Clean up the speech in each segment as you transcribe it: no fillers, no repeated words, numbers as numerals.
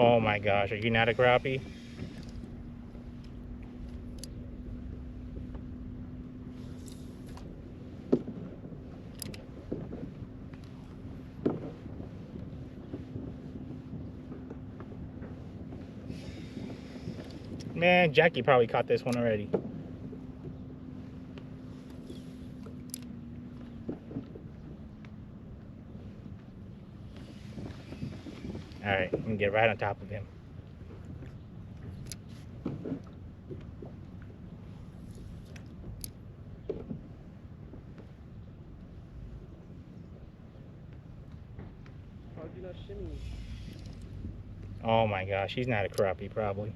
Oh my gosh, are you not a crappie? Man, Jackie probably caught this one already. Alright, I'm gonna get right on top of him. How'd you not shimmy? Oh my gosh, he's not a crappie probably.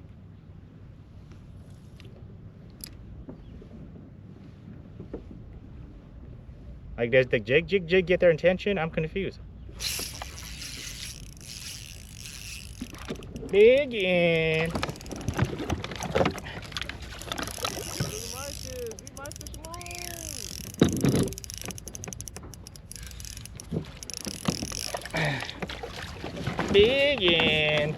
Like, does the jig get their attention? I'm confused. Big in. Leave my fish alone. Big in.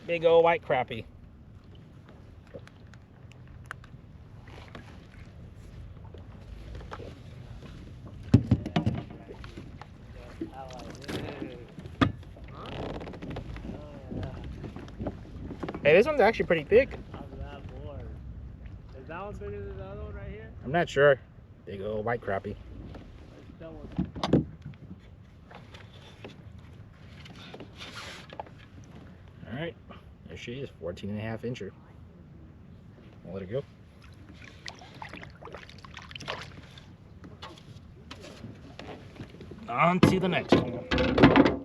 Big old white crappie. Hey, this one's actually pretty thick. I'm that bored. Is that one bigger than the other one right here? I'm not sure. Big old white crappie. That one. All right, there she is, 14.5 incher. I'll let her go. On to the next one.